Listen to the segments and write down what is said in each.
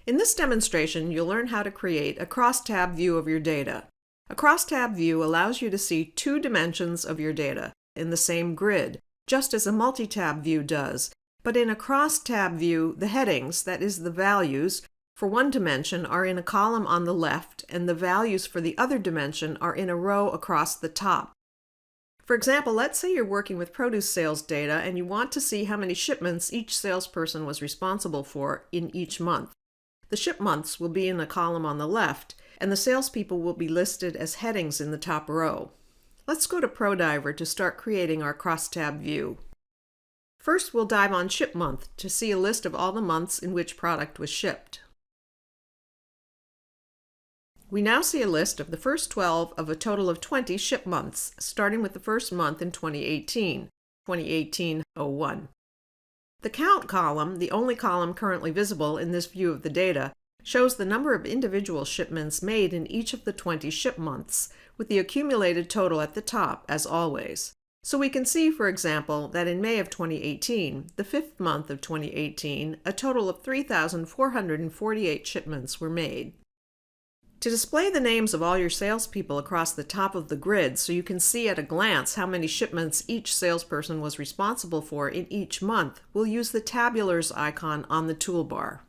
In this demonstration, you'll learn how to create a CrossTab view of your data. A CrossTab view allows you to see two dimensions of your data in the same grid, just as a multi-tab view does. But in a CrossTab view, the headings, that is the values, for one dimension are in a column on the left, and the values for the other dimension are in a row across the top. For example, let's say you're working with produce sales data and you want to see how many shipments each salesperson was responsible for in each month. The ship months will be in a column on the left, and the salespeople will be listed as headings in the top row. Let's go to ProDiver to start creating our CrossTab view. First, we'll dive on ship month to see a list of all the months in which product was shipped. We now see a list of the first 12 of a total of 20 ship months, starting with the first month in 2018, 2018-01. The count column, the only column currently visible in this view of the data, shows the number of individual shipments made in each of the 20 ship months, with the accumulated total at the top, as always. So we can see, for example, that in May of 2018, the fifth month of 2018, a total of 3,448 shipments were made. To display the names of all your salespeople across the top of the grid so you can see at a glance how many shipments each salesperson was responsible for in each month, we'll use the tabulars icon on the toolbar.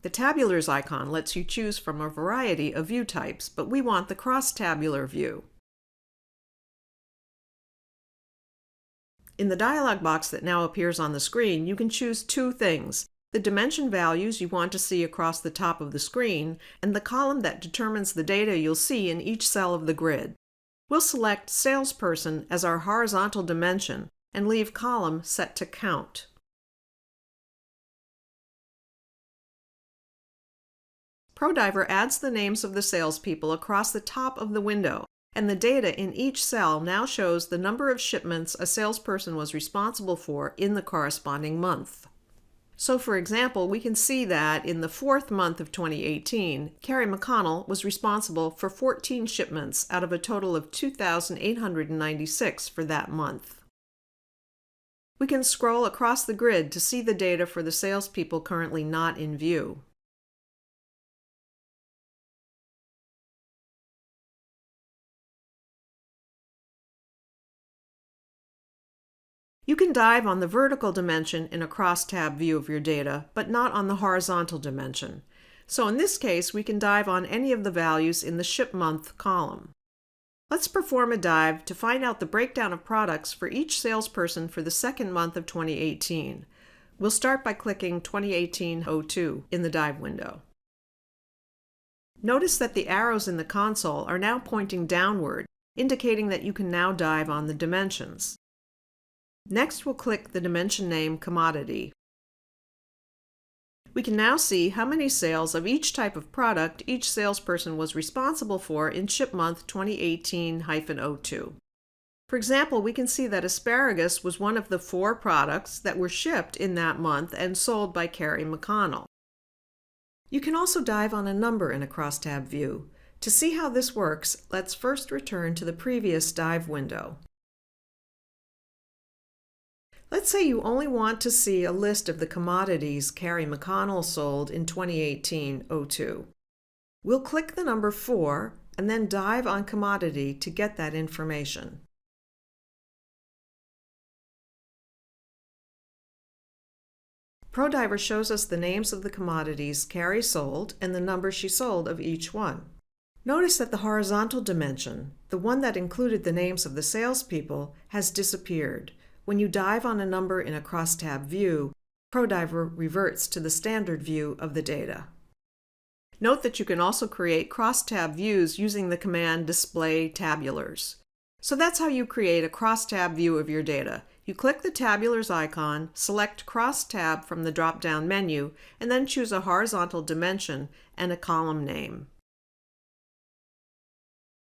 The tabulars icon lets you choose from a variety of view types, but we want the cross-tabular view. In the dialog box that now appears on the screen, you can choose two things: the dimension values you want to see across the top of the screen, and the column that determines the data you'll see in each cell of the grid. We'll select Salesperson as our horizontal dimension and leave Column set to Count. ProDiver adds the names of the salespeople across the top of the window, and the data in each cell now shows the number of shipments a salesperson was responsible for in the corresponding month. So, for example, we can see that in the fourth month of 2018, Carrie McConnell was responsible for 14 shipments out of a total of 2,896 for that month. We can scroll across the grid to see the data for the salespeople currently not in view. You can dive on the vertical dimension in a crosstab view of your data, but not on the horizontal dimension. So in this case, we can dive on any of the values in the ship month column. Let's perform a dive to find out the breakdown of products for each salesperson for the second month of 2018. We'll start by clicking 2018-02 in the dive window. Notice that the arrows in the console are now pointing downward, indicating that you can now dive on the dimensions. Next, we'll click the dimension name Commodity. We can now see how many sales of each type of product each salesperson was responsible for in ship month 2018-02. For example, we can see that asparagus was one of the 4 products that were shipped in that month and sold by Carrie McConnell. You can also dive on a number in a crosstab view. To see how this works, let's first return to the previous dive window. Let's say you only want to see a list of the commodities Carrie McConnell sold in 2018-02. We'll click the number 4 and then dive on commodity to get that information. ProDiver shows us the names of the commodities Carrie sold and the number she sold of each one. Notice that the horizontal dimension, the one that included the names of the salespeople, has disappeared. When you dive on a number in a crosstab view, ProDiver reverts to the standard view of the data. Note that you can also create crosstab views using the command display tabulars. So that's how you create a crosstab view of your data. You click the tabulars icon, select crosstab from the drop-down menu, and then choose a horizontal dimension and a column name.